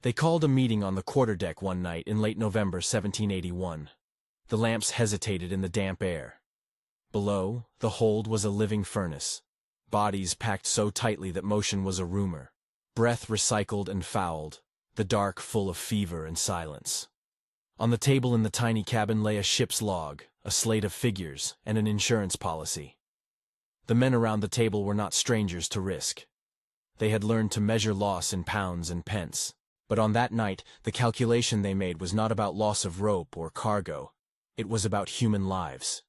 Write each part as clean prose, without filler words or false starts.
They called a meeting on the quarterdeck one night in late November 1781. The lamps hesitated in the damp air. Below, the hold was a living furnace. Bodies packed so tightly that motion was a rumor. Breath recycled and fouled, the dark full of fever and silence. On the table in the tiny cabin lay a ship's log, a slate of figures, and an insurance policy. The men around the table were not strangers to risk. They had learned to measure loss in pounds and pence. But on that night, the calculation they made was not about loss of rope or cargo. It was about human lives.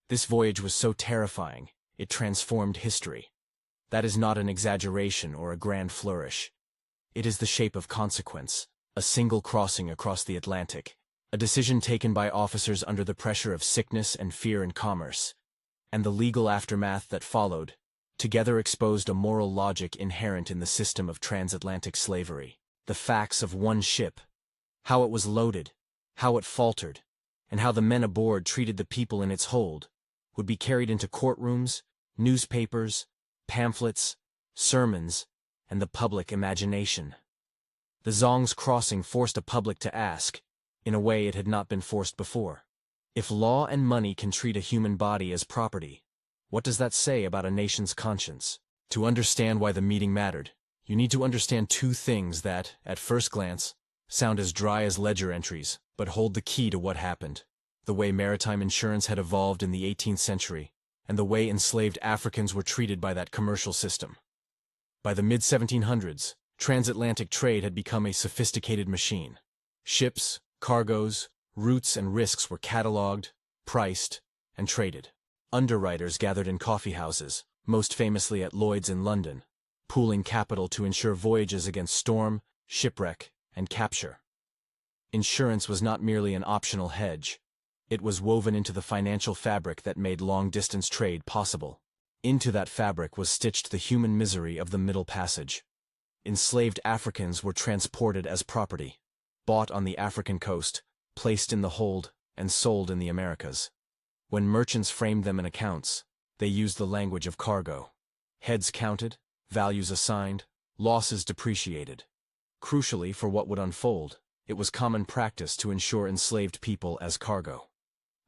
This voyage was so terrifying, it transformed history. That is not an exaggeration or a grand flourish. It is the shape of consequence, a single crossing across the Atlantic, a decision taken by officers under the pressure of sickness and fear in commerce, and the legal aftermath that followed, together exposed a moral logic inherent in the system of transatlantic slavery. The facts of one ship, how it was loaded, how it faltered, and how the men aboard treated the people in its hold, would be carried into courtrooms, newspapers, pamphlets, sermons, and the public imagination. The Zong's crossing forced a public to ask, in a way it had not been forced before, if law and money can treat a human body as property, what does that say about a nation's conscience? To understand why the meeting mattered, you need to understand two things that, at first glance, sound as dry as ledger entries, but hold the key to what happened: the way maritime insurance had evolved in the 18th century, and the way enslaved Africans were treated by that commercial system. By the mid-1700s, transatlantic trade had become a sophisticated machine. Ships, cargoes, routes, and risks were catalogued, priced, and traded. Underwriters gathered in coffeehouses, most famously at Lloyd's in London, pooling capital to insure voyages against storm, shipwreck, and capture. Insurance was not merely an optional hedge. It was woven into the financial fabric that made long-distance trade possible. Into that fabric was stitched the human misery of the Middle Passage. Enslaved Africans were transported as property, bought on the African coast, placed in the hold, and sold in the Americas. When merchants framed them in accounts, they used the language of cargo. Heads counted, values assigned, losses depreciated. Crucially for what would unfold, it was common practice to insure enslaved people as cargo.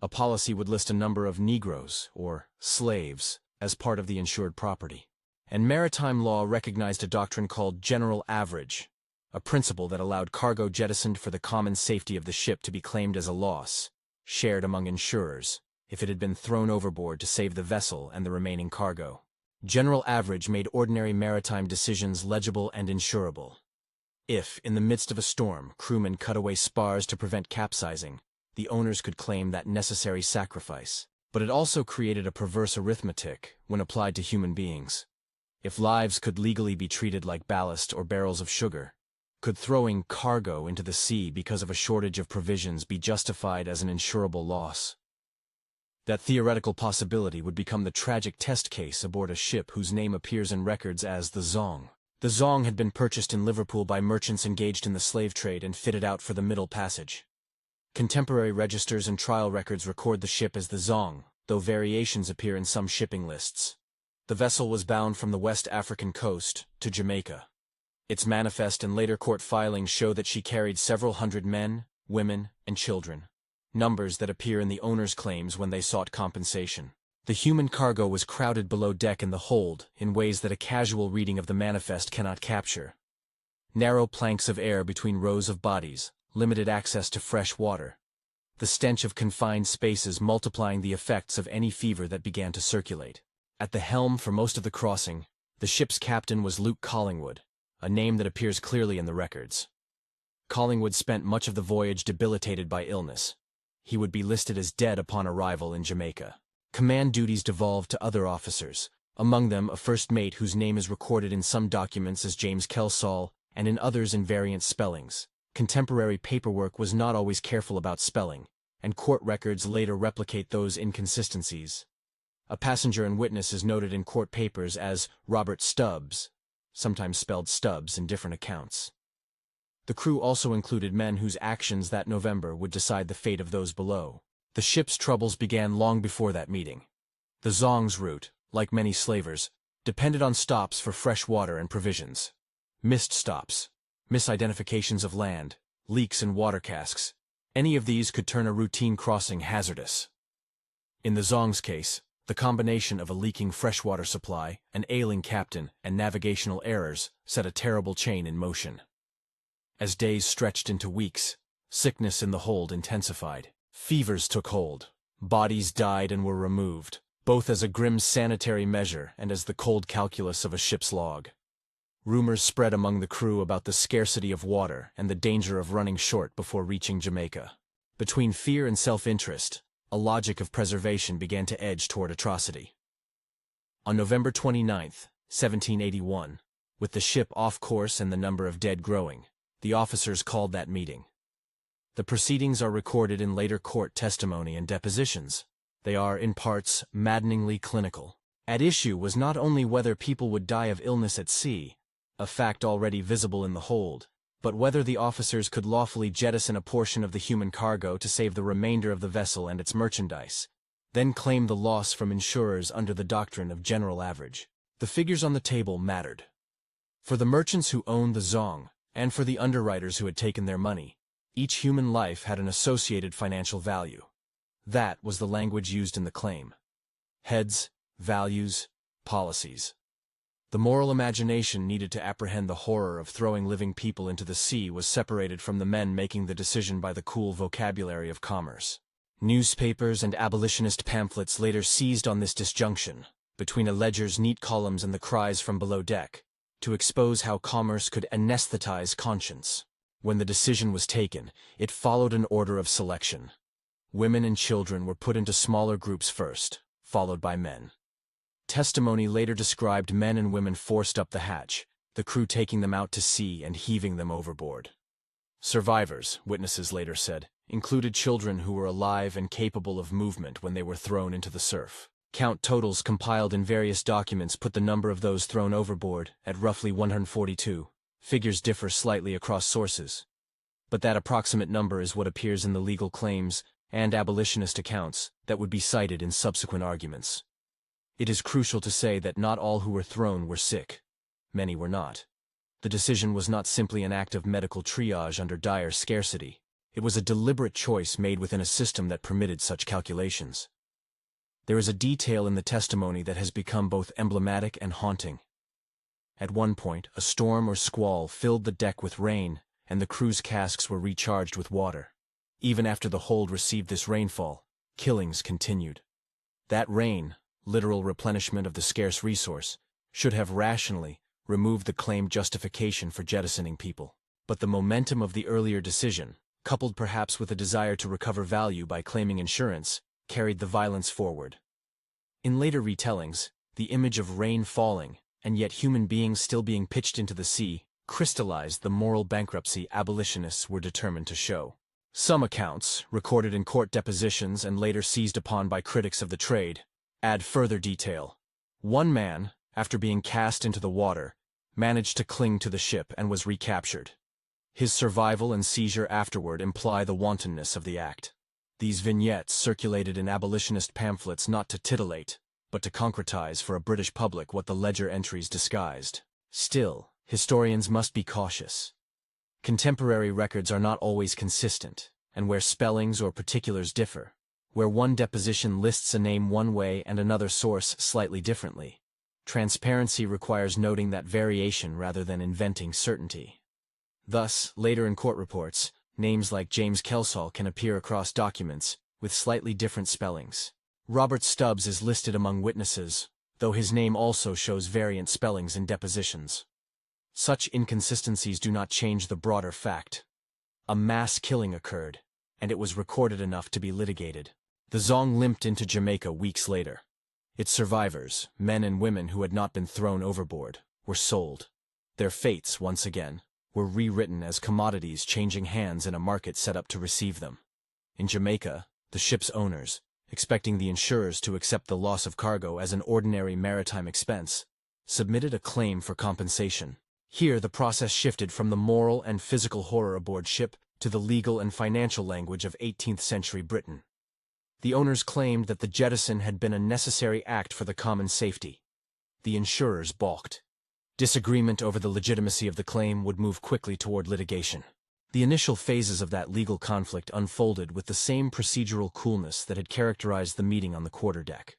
A policy would list a number of Negroes, or slaves, as part of the insured property. And maritime law recognized a doctrine called general average, a principle that allowed cargo jettisoned for the common safety of the ship to be claimed as a loss, shared among insurers, if it had been thrown overboard to save the vessel and the remaining cargo. General average made ordinary maritime decisions legible and insurable. If, in the midst of a storm, crewmen cut away spars to prevent capsizing, the owners could claim that necessary sacrifice. But it also created a perverse arithmetic when applied to human beings. If lives could legally be treated like ballast or barrels of sugar, could throwing cargo into the sea because of a shortage of provisions be justified as an insurable loss? That theoretical possibility would become the tragic test case aboard a ship whose name appears in records as the Zong. The Zong had been purchased in Liverpool by merchants engaged in the slave trade and fitted out for the Middle Passage. Contemporary registers and trial records record the ship as the Zong, though variations appear in some shipping lists. The vessel was bound from the West African coast to Jamaica. Its manifest and later court filings show that she carried several hundred men, women, and children, numbers that appear in the owner's claims when they sought compensation. The human cargo was crowded below deck in the hold in ways that a casual reading of the manifest cannot capture. Narrow planks of air between rows of bodies, limited access to fresh water. The stench of confined spaces multiplying the effects of any fever that began to circulate. At the helm for most of the crossing, the ship's captain was Luke Collingwood, a name that appears clearly in the records. Collingwood spent much of the voyage debilitated by illness. He would be listed as dead upon arrival in Jamaica. Command duties devolved to other officers, among them a first mate whose name is recorded in some documents as James Kelsall and in others in variant spellings. Contemporary paperwork was not always careful about spelling, and court records later replicate those inconsistencies. A passenger and witness is noted in court papers as Robert Stubbs, sometimes spelled Stubbs in different accounts. The crew also included men whose actions that November would decide the fate of those below. The ship's troubles began long before that meeting. The Zong's route, like many slavers, depended on stops for fresh water and provisions. Missed stops, misidentifications of land, leaks in water casks. Any of these could turn a routine crossing hazardous. In the Zong's case, the combination of a leaking freshwater supply, an ailing captain, and navigational errors set a terrible chain in motion. As days stretched into weeks, sickness in the hold intensified. Fevers took hold. Bodies died and were removed, both as a grim sanitary measure and as the cold calculus of a ship's log. Rumors spread among the crew about the scarcity of water and the danger of running short before reaching Jamaica. Between fear and self-interest, a logic of preservation began to edge toward atrocity. On November 29, 1781, with the ship off course and the number of dead growing, the officers called that meeting. The proceedings are recorded in later court testimony and depositions. They are, in parts, maddeningly clinical. At issue was not only whether people would die of illness at sea, a fact already visible in the hold, but whether the officers could lawfully jettison a portion of the human cargo to save the remainder of the vessel and its merchandise, then claim the loss from insurers under the doctrine of general average. The figures on the table mattered. For the merchants who owned the Zong, and for the underwriters who had taken their money, each human life had an associated financial value. That was the language used in the claim. Heads, values, policies. The moral imagination needed to apprehend the horror of throwing living people into the sea was separated from the men making the decision by the cool vocabulary of commerce. Newspapers and abolitionist pamphlets later seized on this disjunction, between a ledger's neat columns and the cries from below deck, to expose how commerce could anesthetize conscience. When the decision was taken, it followed an order of selection. Women and children were put into smaller groups first, followed by men. Testimony later described men and women forced up the hatch, the crew taking them out to sea and heaving them overboard. Survivors, witnesses later said, included children who were alive and capable of movement when they were thrown into the surf. Count totals compiled in various documents put the number of those thrown overboard at roughly 142. Figures differ slightly across sources, but that approximate number is what appears in the legal claims and abolitionist accounts that would be cited in subsequent arguments. It is crucial to say that not all who were thrown were sick. Many were not. The decision was not simply an act of medical triage under dire scarcity. It was a deliberate choice made within a system that permitted such calculations. There is a detail in the testimony that has become both emblematic and haunting. At one point, a storm or squall filled the deck with rain, and the crew's casks were recharged with water. Even after the hold received this rainfall, killings continued. That rain, literal replenishment of the scarce resource, should have rationally removed the claimed justification for jettisoning people. But the momentum of the earlier decision, coupled perhaps with a desire to recover value by claiming insurance, carried the violence forward. In later retellings, the image of rain falling, and yet human beings still being pitched into the sea, crystallized the moral bankruptcy abolitionists were determined to show. Some accounts, recorded in court depositions and later seized upon by critics of the trade, add further detail. One man, after being cast into the water, managed to cling to the ship and was recaptured. His survival and seizure afterward imply the wantonness of the act. These vignettes circulated in abolitionist pamphlets not to titillate, but to concretize for a British public what the ledger entries disguised. Still, historians must be cautious. Contemporary records are not always consistent, and where spellings or particulars differ, where one deposition lists a name one way and another source slightly differently, transparency requires noting that variation rather than inventing certainty. Thus, later in court reports, names like James Kelsall can appear across documents with slightly different spellings. Robert Stubbs is listed among witnesses, though his name also shows variant spellings in depositions. Such inconsistencies do not change the broader fact. A mass killing occurred, and it was recorded enough to be litigated. The Zong limped into Jamaica weeks later. Its survivors, men and women who had not been thrown overboard, were sold. Their fates, once again, were rewritten as commodities changing hands in a market set up to receive them. In Jamaica, the ship's owners, expecting the insurers to accept the loss of cargo as an ordinary maritime expense, submitted a claim for compensation. Here the process shifted from the moral and physical horror aboard ship to the legal and financial language of 18th century Britain. The owners claimed that the jettison had been a necessary act for the common safety. The insurers balked. Disagreement over the legitimacy of the claim would move quickly toward litigation. The initial phases of that legal conflict unfolded with the same procedural coolness that had characterized the meeting on the quarterdeck.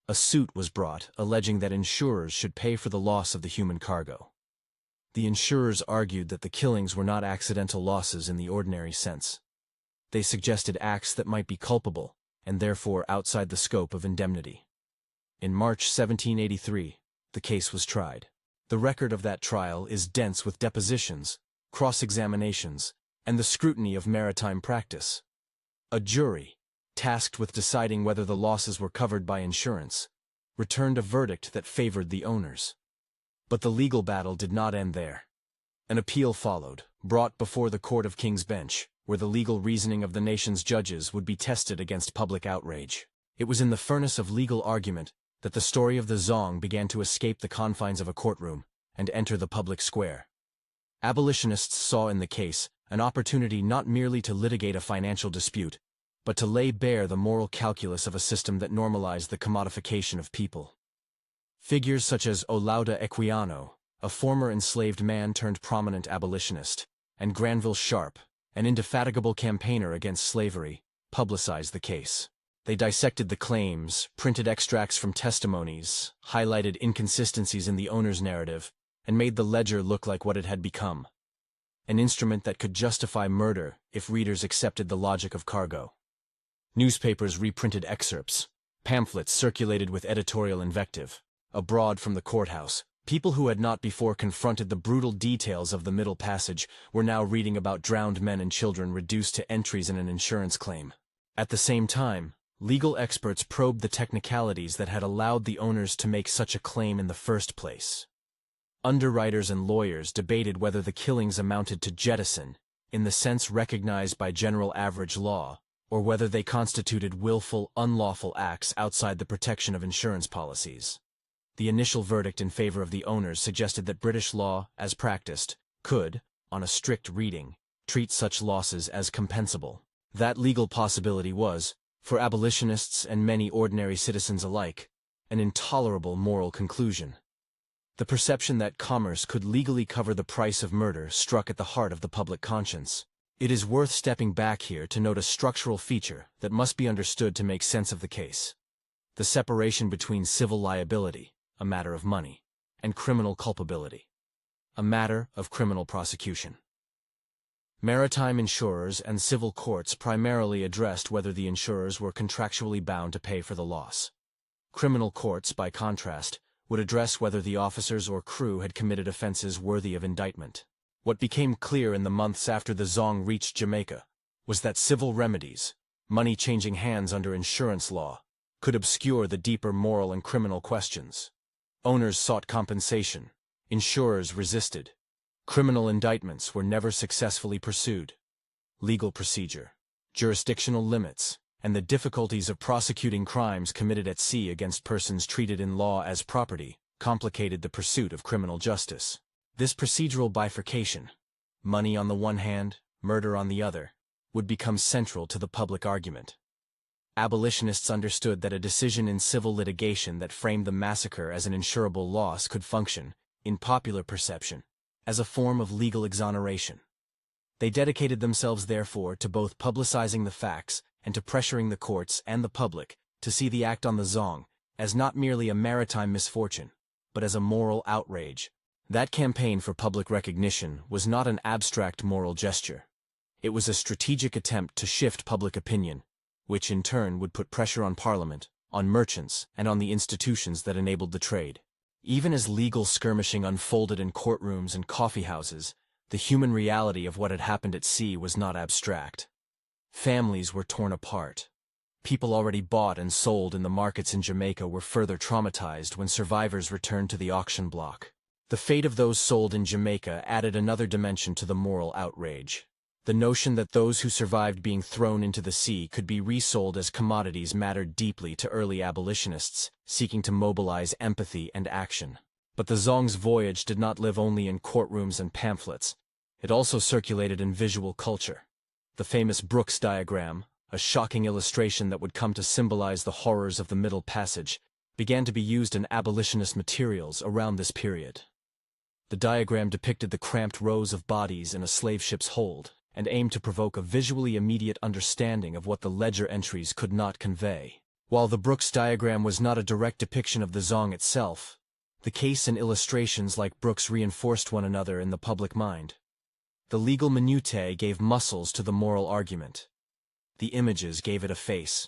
A suit was brought alleging that insurers should pay for the loss of the human cargo. The insurers argued that the killings were not accidental losses in the ordinary sense. They suggested acts that might be culpable, and therefore outside the scope of indemnity. In March 1783, the case was tried. The record of that trial is dense with depositions, cross-examinations, and the scrutiny of maritime practice. A jury, tasked with deciding whether the losses were covered by insurance, returned a verdict that favored the owners. But the legal battle did not end there. An appeal followed, brought before the Court of King's Bench, where the legal reasoning of the nation's judges would be tested against public outrage. It was in the furnace of legal argument that the story of the Zong began to escape the confines of a courtroom and enter the public square. Abolitionists saw in the case an opportunity not merely to litigate a financial dispute, but to lay bare the moral calculus of a system that normalized the commodification of people. Figures such as Olaudah Equiano, a former enslaved man turned prominent abolitionist, and Granville Sharp, an indefatigable campaigner against slavery, publicized the case. They dissected the claims, printed extracts from testimonies, highlighted inconsistencies in the owner's narrative, and made the ledger look like what it had become: an instrument that could justify murder if readers accepted the logic of cargo. Newspapers reprinted excerpts, pamphlets circulated with editorial invective. Abroad from the courthouse, people who had not before confronted the brutal details of the Middle Passage were now reading about drowned men and children reduced to entries in an insurance claim. At the same time, legal experts probed the technicalities that had allowed the owners to make such a claim in the first place. Underwriters and lawyers debated whether the killings amounted to jettison, in the sense recognized by general average law, or whether they constituted willful, unlawful acts outside the protection of insurance policies. The initial verdict in favor of the owners suggested that British law, as practiced, could, on a strict reading, treat such losses as compensable. That legal possibility was, for abolitionists and many ordinary citizens alike, an intolerable moral conclusion. The perception that commerce could legally cover the price of murder struck at the heart of the public conscience. It is worth stepping back here to note a structural feature that must be understood to make sense of the case: the separation between civil liability, a matter of money, and criminal culpability, a matter of criminal prosecution. Maritime insurers and civil courts primarily addressed whether the insurers were contractually bound to pay for the loss. Criminal courts, by contrast, would address whether the officers or crew had committed offenses worthy of indictment. What became clear in the months after the Zong reached Jamaica was that civil remedies, money changing hands under insurance law, could obscure the deeper moral and criminal questions. Owners sought compensation, insurers resisted. Criminal indictments were never successfully pursued. Legal procedure, jurisdictional limits, and the difficulties of prosecuting crimes committed at sea against persons treated in law as property complicated the pursuit of criminal justice. This procedural bifurcation, money on the one hand, murder on the other, would become central to the public argument. Abolitionists understood that a decision in civil litigation that framed the massacre as an insurable loss could function, in popular perception, as a form of legal exoneration. They dedicated themselves therefore to both publicizing the facts and to pressuring the courts and the public to see the act on the Zong as not merely a maritime misfortune, but as a moral outrage. That campaign for public recognition was not an abstract moral gesture. It was a strategic attempt to shift public opinion, which in turn would put pressure on Parliament, on merchants, and on the institutions that enabled the trade. Even as legal skirmishing unfolded in courtrooms and coffeehouses, the human reality of what had happened at sea was not abstract. Families were torn apart. People already bought and sold in the markets in Jamaica were further traumatized when survivors returned to the auction block. The fate of those sold in Jamaica added another dimension to the moral outrage. The notion that those who survived being thrown into the sea could be resold as commodities mattered deeply to early abolitionists, seeking to mobilize empathy and action. But the Zong's voyage did not live only in courtrooms and pamphlets. It also circulated in visual culture. The famous Brooks diagram, a shocking illustration that would come to symbolize the horrors of the Middle Passage, began to be used in abolitionist materials around this period. The diagram depicted the cramped rows of bodies in a slave ship's hold, and aimed to provoke a visually immediate understanding of what the ledger entries could not convey. While the Brooks diagram was not a direct depiction of the Zong itself, the case and illustrations like Brooks reinforced one another in the public mind. The legal minutiae gave muscles to the moral argument. The images gave it a face.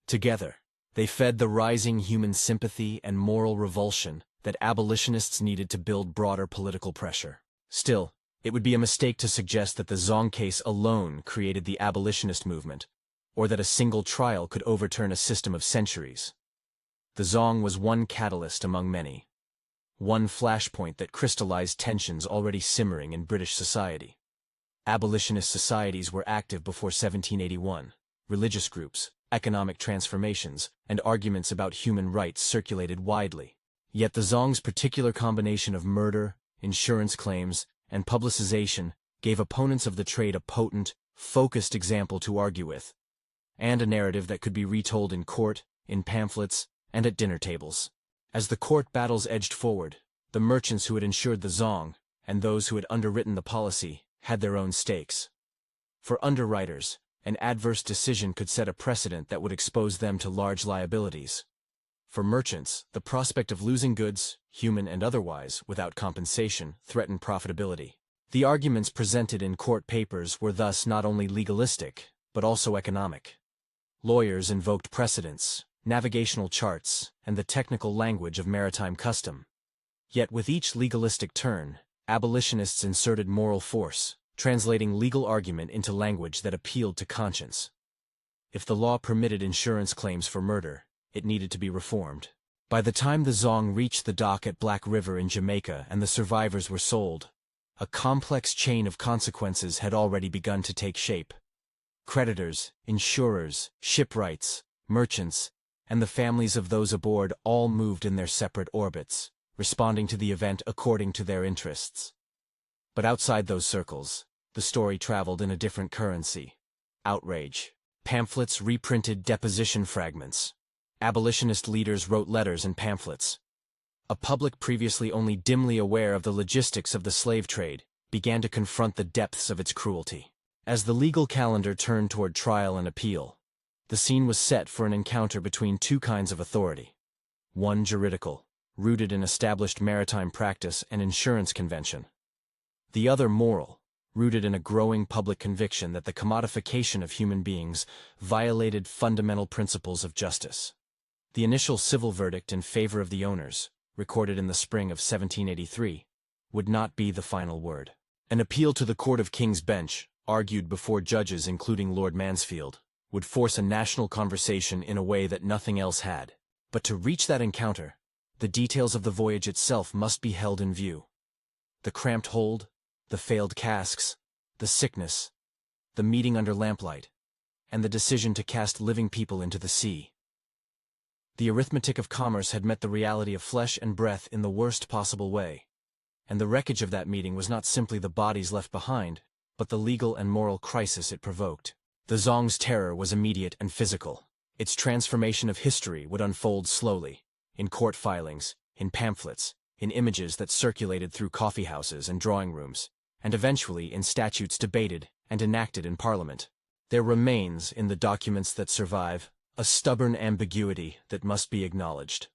Together, they fed the rising human sympathy and moral revulsion that abolitionists needed to build broader political pressure. Still, it would be a mistake to suggest that the Zong case alone created the abolitionist movement, or that a single trial could overturn a system of centuries. The Zong was one catalyst among many. One flashpoint that crystallized tensions already simmering in British society. Abolitionist societies were active before 1781. Religious groups, economic transformations, and arguments about human rights circulated widely. Yet the Zong's particular combination of murder, insurance claims, and publicization gave opponents of the trade a potent, focused example to argue with, and a narrative that could be retold in court, in pamphlets, and at dinner tables. As the court battles edged forward, the merchants who had insured the Zong, and those who had underwritten the policy, had their own stakes. For underwriters, an adverse decision could set a precedent that would expose them to large liabilities. For merchants, the prospect of losing goods, human and otherwise, without compensation, threatened profitability. The arguments presented in court papers were thus not only legalistic, but also economic. Lawyers invoked precedents, navigational charts, and the technical language of maritime custom. Yet with each legalistic turn, abolitionists inserted moral force, translating legal argument into language that appealed to conscience. If the law permitted insurance claims for murder, it needed to be reformed. By the time the Zong reached the dock at Black River in Jamaica and the survivors were sold, a complex chain of consequences had already begun to take shape. Creditors, insurers, shipwrights, merchants, and the families of those aboard all moved in their separate orbits, responding to the event according to their interests. But outside those circles, the story traveled in a different currency. Outrage. Pamphlets reprinted deposition fragments. Abolitionist leaders wrote letters and pamphlets. A public previously only dimly aware of the logistics of the slave trade began to confront the depths of its cruelty. As the legal calendar turned toward trial and appeal, the scene was set for an encounter between two kinds of authority. One juridical, rooted in established maritime practice and insurance convention. The other moral, rooted in a growing public conviction that the commodification of human beings violated fundamental principles of justice. The initial civil verdict in favor of the owners, recorded in the spring of 1783, would not be the final word. An appeal to the Court of King's Bench, argued before judges including Lord Mansfield, would force a national conversation in a way that nothing else had. But to reach that encounter, the details of the voyage itself must be held in view. The cramped hold, the failed casks, the sickness, the meeting under lamplight, and the decision to cast living people into the sea. The arithmetic of commerce had met the reality of flesh and breath in the worst possible way, and the wreckage of that meeting was not simply the bodies left behind, but the legal and moral crisis it provoked. The Zong's terror was immediate and physical. Its transformation of history would unfold slowly, in court filings, in pamphlets, in images that circulated through coffeehouses and drawing rooms, and eventually in statutes debated and enacted in Parliament. There remains, in the documents that survive, a stubborn ambiguity that must be acknowledged.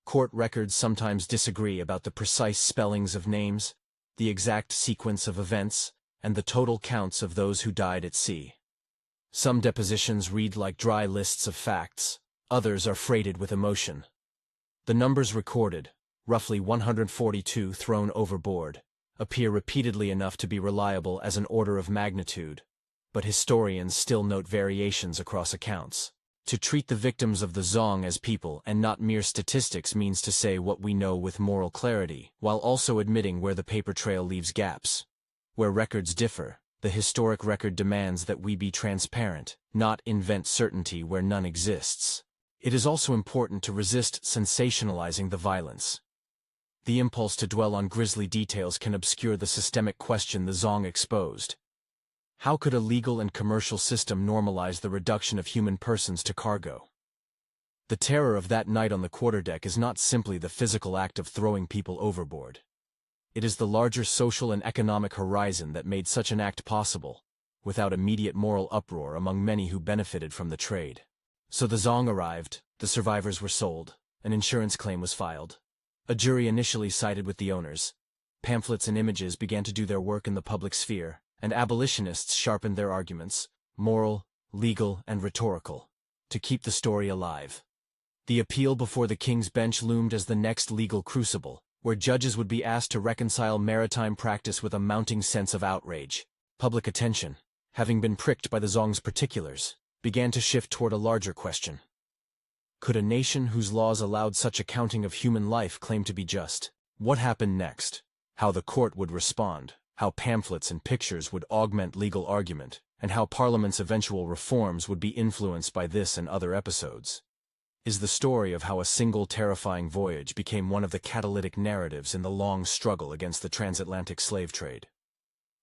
Court records sometimes disagree about the precise spellings of names, the exact sequence of events, and the total counts of those who died at sea. Some depositions read like dry lists of facts, others are freighted with emotion. The numbers recorded, roughly 142 thrown overboard, appear repeatedly enough to be reliable as an order of magnitude, but historians still note variations across accounts. To treat the victims of the Zong as people and not mere statistics means to say what we know with moral clarity, while also admitting where the paper trail leaves gaps. Where records differ, the historic record demands that we be transparent, not invent certainty where none exists. It is also important to resist sensationalizing the violence. The impulse to dwell on grisly details can obscure the systemic question the Zong exposed. How could a legal and commercial system normalize the reduction of human persons to cargo? The terror of that night on the quarterdeck is not simply the physical act of throwing people overboard. It is the larger social and economic horizon that made such an act possible, without immediate moral uproar among many who benefited from the trade. So the Zong arrived, the survivors were sold, an insurance claim was filed. A jury initially sided with the owners. Pamphlets and images began to do their work in the public sphere, and abolitionists sharpened their arguments, moral, legal, and rhetorical, to keep the story alive. The appeal before the King's Bench loomed as the next legal crucible, where judges would be asked to reconcile maritime practice with a mounting sense of outrage. Public attention, having been pricked by the Zong's particulars, began to shift toward a larger question. Could a nation whose laws allowed such a counting of human life claim to be just? What happened next? How the court would respond, how pamphlets and pictures would augment legal argument, and how Parliament's eventual reforms would be influenced by this and other episodes, is the story of how a single terrifying voyage became one of the catalytic narratives in the long struggle against the transatlantic slave trade.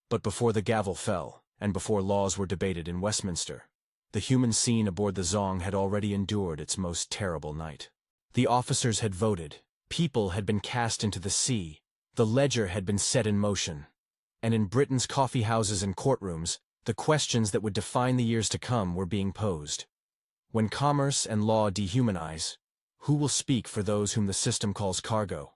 But before the gavel fell, and before laws were debated in Westminster, the human scene aboard the Zong had already endured its most terrible night. The officers had voted, people had been cast into the sea, the ledger had been set in motion, and in Britain's coffee houses and courtrooms, the questions that would define the years to come were being posed. When commerce and law dehumanize, who will speak for those whom the system calls cargo?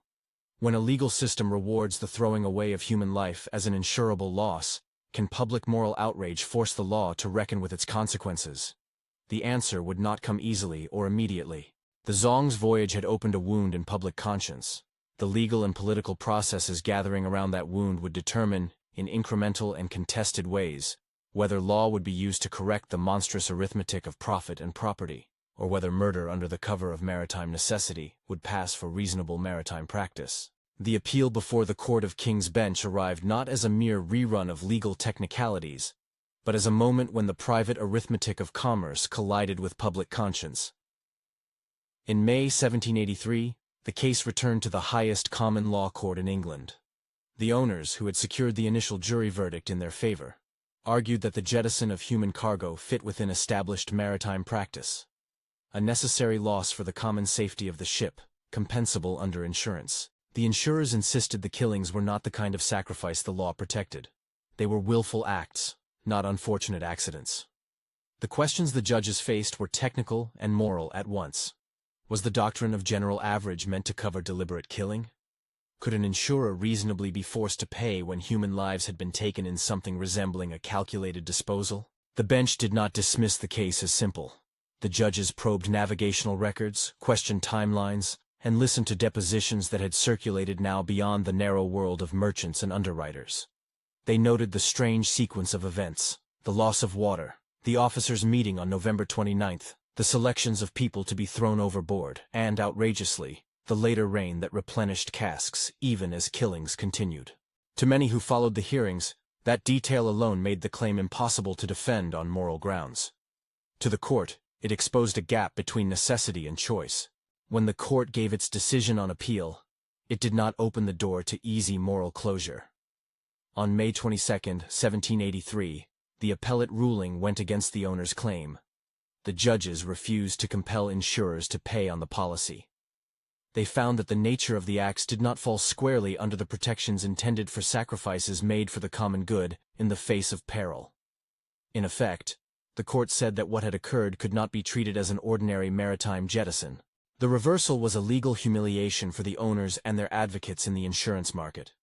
When a legal system rewards the throwing away of human life as an insurable loss, can public moral outrage force the law to reckon with its consequences? The answer would not come easily or immediately. The Zong's voyage had opened a wound in public conscience. The legal and political processes gathering around that wound would determine, in incremental and contested ways, whether law would be used to correct the monstrous arithmetic of profit and property, or whether murder under the cover of maritime necessity would pass for reasonable maritime practice. The appeal before the Court of King's Bench arrived not as a mere rerun of legal technicalities, but as a moment when the private arithmetic of commerce collided with public conscience. In May 1783, the case returned to the highest common law court in England. The owners, who had secured the initial jury verdict in their favor, argued that the jettison of human cargo fit within established maritime practice, a necessary loss for the common safety of the ship, compensable under insurance. The insurers insisted the killings were not the kind of sacrifice the law protected. They were willful acts, not unfortunate accidents. The questions the judges faced were technical and moral at once. Was the doctrine of general average meant to cover deliberate killing? Could an insurer reasonably be forced to pay when human lives had been taken in something resembling a calculated disposal? The bench did not dismiss the case as simple. The judges probed navigational records, questioned timelines, and listened to depositions that had circulated now beyond the narrow world of merchants and underwriters. They noted the strange sequence of events, the loss of water, the officers' meeting on November 29th, the selections of people to be thrown overboard, and, outrageously, the later rain that replenished casks even as killings continued. To many who followed the hearings, that detail alone made the claim impossible to defend on moral grounds. To the court, it exposed a gap between necessity and choice. When the court gave its decision on appeal, it did not open the door to easy moral closure. On May 22, 1783, the appellate ruling went against the owner's claim. The judges refused to compel insurers to pay on the policy. They found that the nature of the acts did not fall squarely under the protections intended for sacrifices made for the common good in the face of peril. In effect, the court said that what had occurred could not be treated as an ordinary maritime jettison. The reversal was a legal humiliation for the owners and their advocates in the insurance market.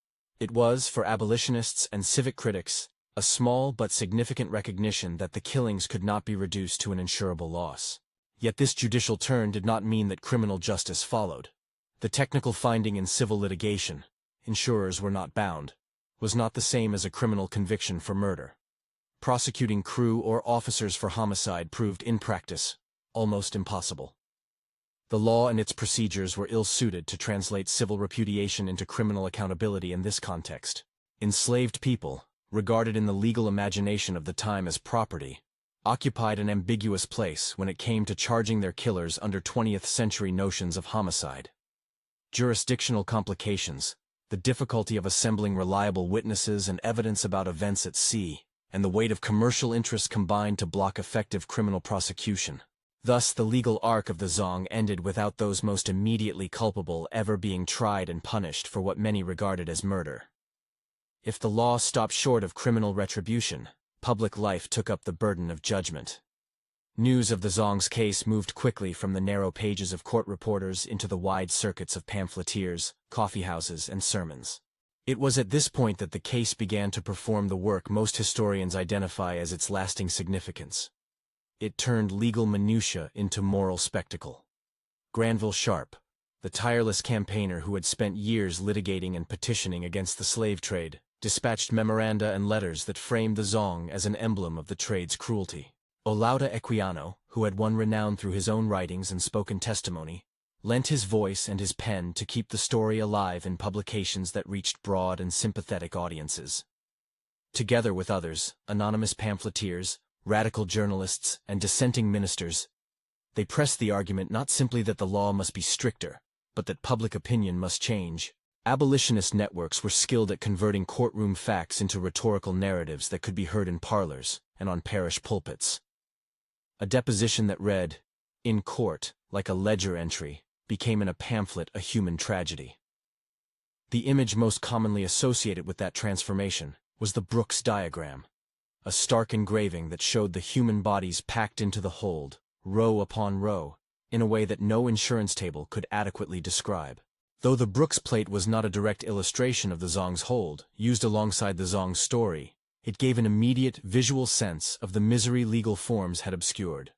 It was, for abolitionists and civic critics, a small but significant recognition that the killings could not be reduced to an insurable loss. Yet this judicial turn did not mean that criminal justice followed. The technical finding in civil litigation, insurers were not bound, was not the same as a criminal conviction for murder. Prosecuting crew or officers for homicide proved in practice almost impossible. The law and its procedures were ill-suited to translate civil repudiation into criminal accountability in this context. Enslaved people, regarded in the legal imagination of the time as property, occupied an ambiguous place when it came to charging their killers under 20th-century notions of homicide. Jurisdictional complications, the difficulty of assembling reliable witnesses and evidence about events at sea, and the weight of commercial interests combined to block effective criminal prosecution. Thus, the legal arc of the Zong ended without those most immediately culpable ever being tried and punished for what many regarded as murder. If the law stopped short of criminal retribution, public life took up the burden of judgment. News of the Zong's case moved quickly from the narrow pages of court reporters into the wide circuits of pamphleteers, coffeehouses, and sermons. It was at this point that the case began to perform the work most historians identify as its lasting significance. It turned legal minutiae into moral spectacle. Granville Sharp, the tireless campaigner who had spent years litigating and petitioning against the slave trade, dispatched memoranda and letters that framed the Zong as an emblem of the trade's cruelty. Olaudah Equiano, who had won renown through his own writings and spoken testimony, lent his voice and his pen to keep the story alive in publications that reached broad and sympathetic audiences. Together with others, anonymous pamphleteers, radical journalists, and dissenting ministers, they pressed the argument not simply that the law must be stricter, but that public opinion must change. Abolitionist networks were skilled at converting courtroom facts into rhetorical narratives that could be heard in parlors and on parish pulpits. A deposition that read, "In court, like a ledger entry," became in a pamphlet a human tragedy. The image most commonly associated with that transformation was the Brooks diagram, a stark engraving that showed the human bodies packed into the hold, row upon row, in a way that no insurance table could adequately describe. Though the Brooks plate was not a direct illustration of the Zong's hold, used alongside the Zong's story, it gave an immediate visual sense of the misery legal forms had obscured.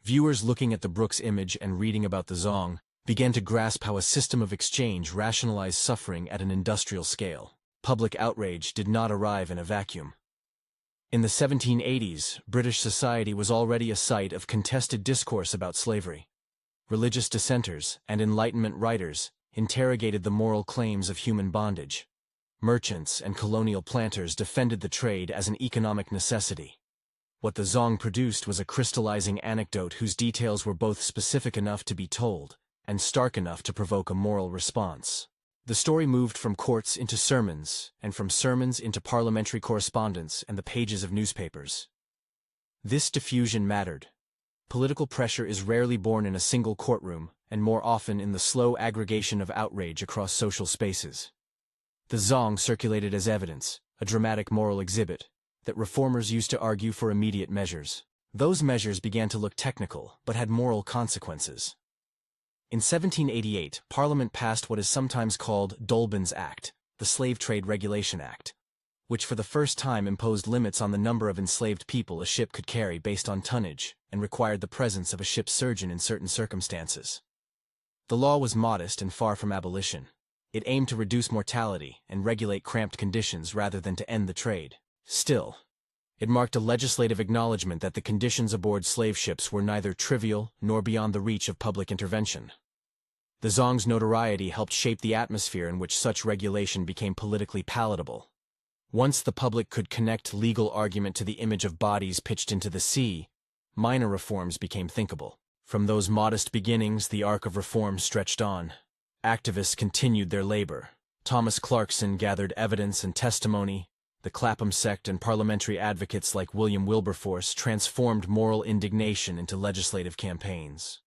Viewers looking at the Brooks image and reading about the Zong began to grasp how a system of exchange rationalized suffering at an industrial scale. Public outrage did not arrive in a vacuum. In the 1780s, British society was already a site of contested discourse about slavery. Religious dissenters and Enlightenment writers interrogated the moral claims of human bondage. Merchants and colonial planters defended the trade as an economic necessity. What the Zong produced was a crystallizing anecdote whose details were both specific enough to be told and stark enough to provoke a moral response. The story moved from courts into sermons, and from sermons into parliamentary correspondence and the pages of newspapers. This diffusion mattered. Political pressure is rarely born in a single courtroom, and more often in the slow aggregation of outrage across social spaces. The Zong circulated as evidence, a dramatic moral exhibit, that reformers used to argue for immediate measures. Those measures began to look technical, but had moral consequences. In 1788, Parliament passed what is sometimes called Dolben's Act, the Slave Trade Regulation Act, which for the first time imposed limits on the number of enslaved people a ship could carry based on tonnage, and required the presence of a ship's surgeon in certain circumstances. The law was modest and far from abolition. It aimed to reduce mortality and regulate cramped conditions rather than to end the trade. Still, it marked a legislative acknowledgement that the conditions aboard slave ships were neither trivial nor beyond the reach of public intervention. The Zong's notoriety helped shape the atmosphere in which such regulation became politically palatable. Once the public could connect legal argument to the image of bodies pitched into the sea, minor reforms became thinkable. From those modest beginnings, the arc of reform stretched on. Activists continued their labor. Thomas Clarkson gathered evidence and testimony. The Clapham sect and parliamentary advocates like William Wilberforce transformed moral indignation into legislative campaigns.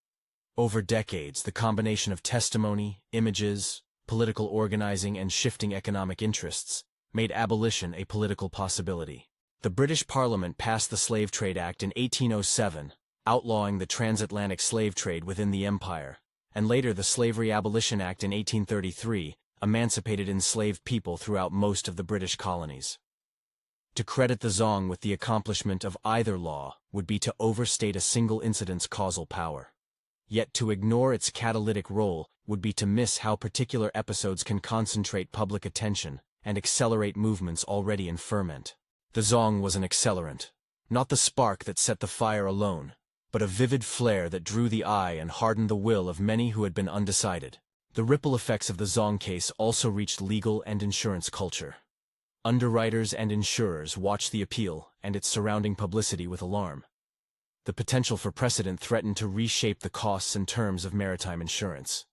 Over decades, the combination of testimony, images, political organizing, and shifting economic interests made abolition a political possibility. The British Parliament passed the Slave Trade Act in 1807, outlawing the transatlantic slave trade within the empire, and later the Slavery Abolition Act in 1833 emancipated enslaved people throughout most of the British colonies. To credit the Zong with the accomplishment of either law would be to overstate a single incident's causal power. Yet to ignore its catalytic role would be to miss how particular episodes can concentrate public attention and accelerate movements already in ferment. The Zong was an accelerant, not the spark that set the fire alone, but a vivid flare that drew the eye and hardened the will of many who had been undecided. The ripple effects of the Zong case also reached legal and insurance culture. Underwriters and insurers watched the appeal and its surrounding publicity with alarm. The potential for precedent threatened to reshape the costs and terms of maritime insurance.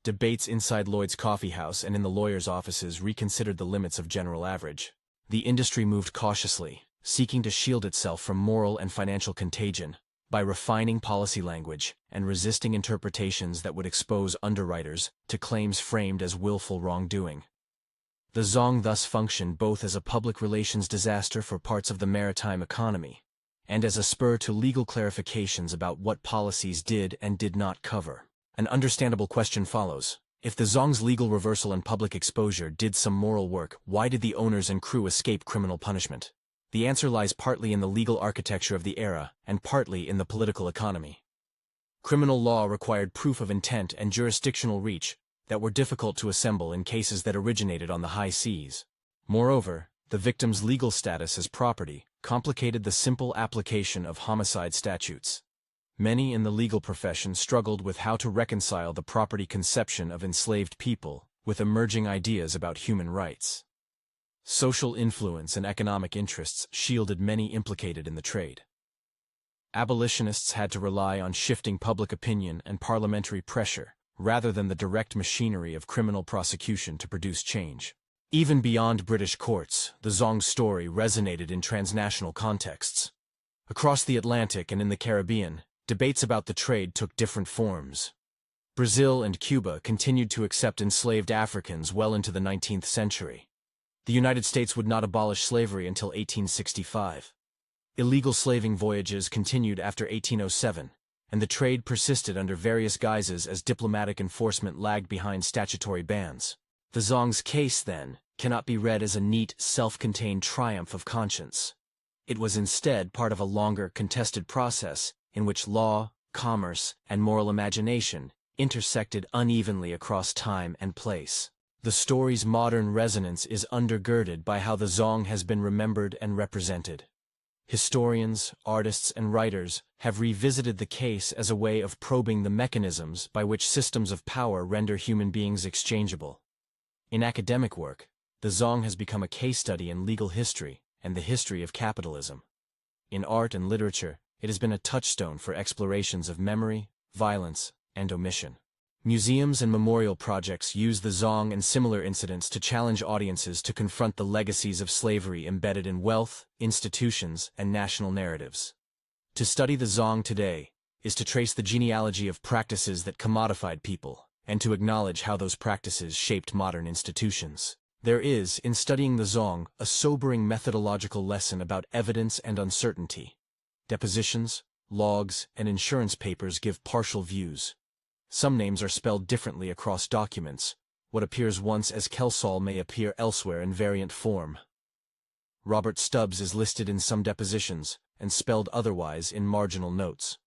Debates inside Lloyd's coffeehouse and in the lawyers' offices reconsidered the limits of general average. The industry moved cautiously, seeking to shield itself from moral and financial contagion. by refining policy language and resisting interpretations that would expose underwriters to claims framed as willful wrongdoing. The Zong thus functioned both as a public relations disaster for parts of the maritime economy and as a spur to legal clarifications about what policies did and did not cover. An understandable question follows. If the Zong's legal reversal and public exposure did some moral work, why did the owners and crew escape criminal punishment? The answer lies partly in the legal architecture of the era and partly in the political economy. Criminal law required proof of intent and jurisdictional reach that were difficult to assemble in cases that originated on the high seas. Moreover, the victim's legal status as property complicated the simple application of homicide statutes. Many in the legal profession struggled with how to reconcile the property conception of enslaved people with emerging ideas about human rights. Social influence and economic interests shielded many implicated in the trade. Abolitionists had to rely on shifting public opinion and parliamentary pressure rather than the direct machinery of criminal prosecution to produce change. Even beyond British courts, the Zong story resonated in transnational contexts. Across the Atlantic and in the Caribbean, debates about the trade took different forms. Brazil and Cuba continued to accept enslaved Africans well into the 19th century. The United States would not abolish slavery until 1865. Illegal slaving voyages continued after 1807, and the trade persisted under various guises as diplomatic enforcement lagged behind statutory bans. The Zong's case, then, cannot be read as a neat, self-contained triumph of conscience. It was instead part of a longer, contested process in which law, commerce, and moral imagination intersected unevenly across time and place. The story's modern resonance is undergirded by how the Zong has been remembered and represented. Historians, artists, and writers have revisited the case as a way of probing the mechanisms by which systems of power render human beings exchangeable. In academic work, the Zong has become a case study in legal history and the history of capitalism. In art and literature, it has been a touchstone for explorations of memory, violence, and omission. Museums and memorial projects use the Zong and similar incidents to challenge audiences to confront the legacies of slavery embedded in wealth, institutions, and national narratives. To study the Zong today is to trace the genealogy of practices that commodified people, and to acknowledge how those practices shaped modern institutions. There is, in studying the Zong, a sobering methodological lesson about evidence and uncertainty. Depositions, logs, and insurance papers give partial views. Some names are spelled differently across documents. What appears once as Kelsall may appear elsewhere in variant form. Robert Stubbs is listed in some depositions, and spelled otherwise in marginal notes.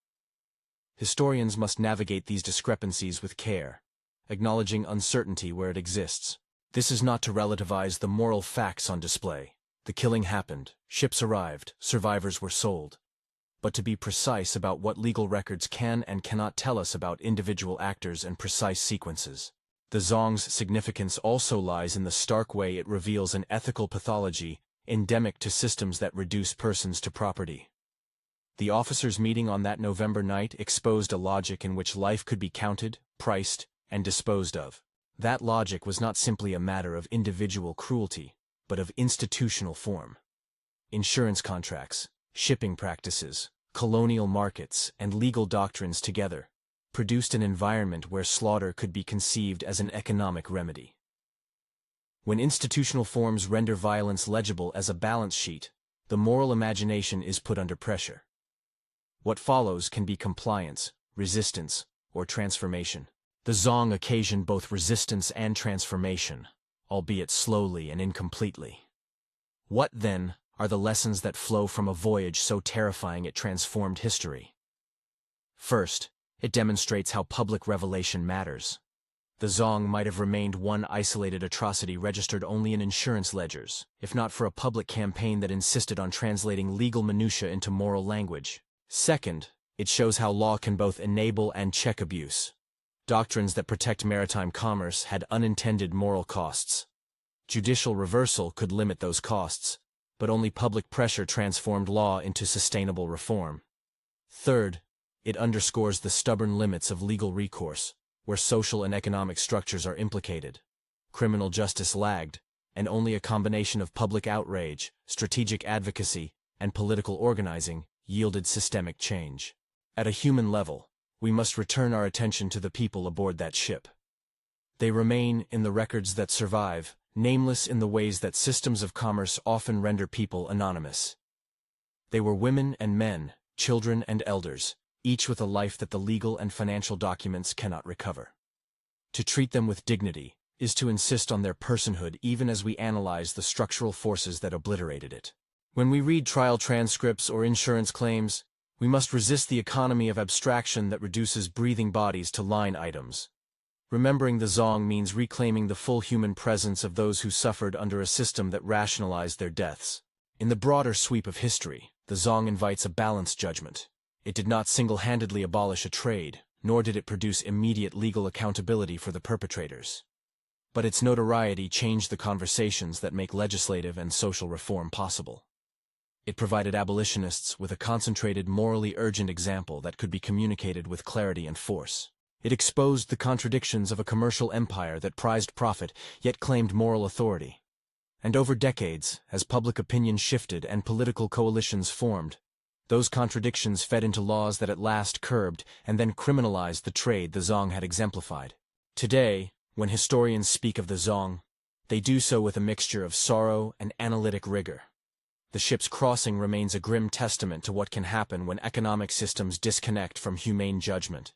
Historians must navigate these discrepancies with care, acknowledging uncertainty where it exists. This is not to relativize the moral facts on display. The killing happened, ships arrived, survivors were sold. But to be precise about what legal records can and cannot tell us about individual actors and precise sequences. The Zong's significance also lies in the stark way it reveals an ethical pathology endemic to systems that reduce persons to property. The officers' meeting on that November night exposed a logic in which life could be counted, priced, and disposed of. That logic was not simply a matter of individual cruelty, but of institutional form. Insurance contracts, shipping practices, colonial markets, and legal doctrines together produced an environment where slaughter could be conceived as an economic remedy. When institutional forms render violence legible as a balance sheet, the moral imagination is put under pressure. What follows can be compliance, resistance, or transformation. The Zong occasioned both resistance and transformation, albeit slowly and incompletely. What, then, are the lessons that flow from a voyage so terrifying it transformed history? First, it demonstrates how public revelation matters. The Zong might have remained one isolated atrocity registered only in insurance ledgers, if not for a public campaign that insisted on translating legal minutiae into moral language. Second, it shows how law can both enable and check abuse. Doctrines that protect maritime commerce had unintended moral costs. Judicial reversal could limit those costs, but only public pressure transformed law into sustainable reform. Third, it underscores the stubborn limits of legal recourse, where social and economic structures are implicated. Criminal justice lagged, and only a combination of public outrage, strategic advocacy, and political organizing yielded systemic change. At a human level, we must return our attention to the people aboard that ship. They remain in the records that survive, nameless in the ways that systems of commerce often render people anonymous. They were women and men, children and elders, each with a life that the legal and financial documents cannot recover. To treat them with dignity is to insist on their personhood even as we analyze the structural forces that obliterated it. When we read trial transcripts or insurance claims, we must resist the economy of abstraction that reduces breathing bodies to line items. Remembering the Zong means reclaiming the full human presence of those who suffered under a system that rationalized their deaths. In the broader sweep of history, the Zong invites a balanced judgment. It did not single-handedly abolish a trade, nor did it produce immediate legal accountability for the perpetrators. But its notoriety changed the conversations that make legislative and social reform possible. It provided abolitionists with a concentrated, morally urgent example that could be communicated with clarity and force. It exposed the contradictions of a commercial empire that prized profit yet claimed moral authority. And over decades, as public opinion shifted and political coalitions formed, those contradictions fed into laws that at last curbed and then criminalized the trade the Zong had exemplified. Today, when historians speak of the Zong, they do so with a mixture of sorrow and analytic rigor. The ship's crossing remains a grim testament to what can happen when economic systems disconnect from humane judgment.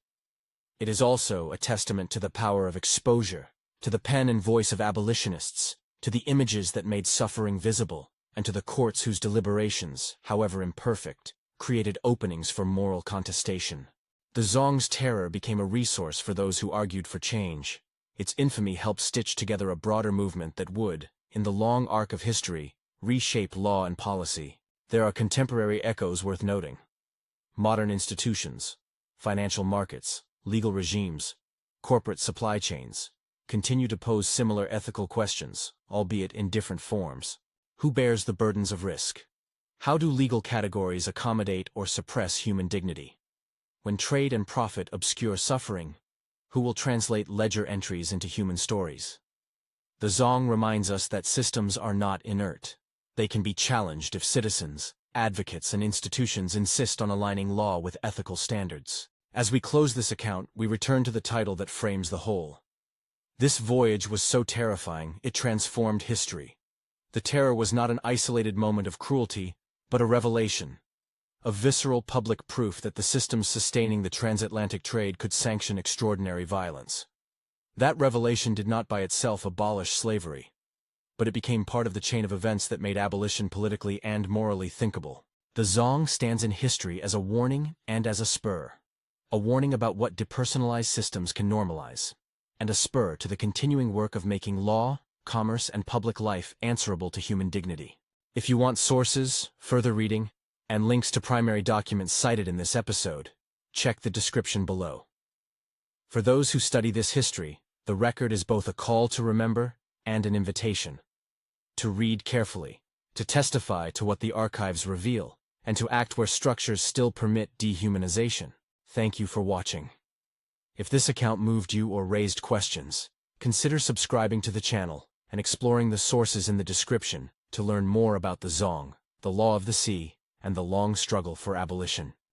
It is also a testament to the power of exposure, to the pen and voice of abolitionists, to the images that made suffering visible, and to the courts whose deliberations, however imperfect, created openings for moral contestation. The Zong's terror became a resource for those who argued for change. Its infamy helped stitch together a broader movement that would, in the long arc of history, reshape law and policy. There are contemporary echoes worth noting. Modern institutions, financial markets, legal regimes, corporate supply chains, continue to pose similar ethical questions, albeit in different forms. Who bears the burdens of risk? How do legal categories accommodate or suppress human dignity? When trade and profit obscure suffering, who will translate ledger entries into human stories? The Zong reminds us that systems are not inert. They can be challenged if citizens, advocates, and institutions insist on aligning law with ethical standards. As we close this account, we return to the title that frames the whole. This voyage was so terrifying, it transformed history. The terror was not an isolated moment of cruelty, but a revelation. A visceral public proof that the systems sustaining the transatlantic trade could sanction extraordinary violence. That revelation did not by itself abolish slavery, but it became part of the chain of events that made abolition politically and morally thinkable. The Zong stands in history as a warning and as a spur. A warning about what depersonalized systems can normalize, and a spur to the continuing work of making law, commerce, and public life answerable to human dignity. If you want sources, further reading, and links to primary documents cited in this episode, check the description below. For those who study this history, the record is both a call to remember and an invitation. To read carefully, to testify to what the archives reveal, and to act where structures still permit dehumanization. Thank you for watching. If this account moved you or raised questions, consider subscribing to the channel and exploring the sources in the description to learn more about the Zong, the law of the sea, and the long struggle for abolition.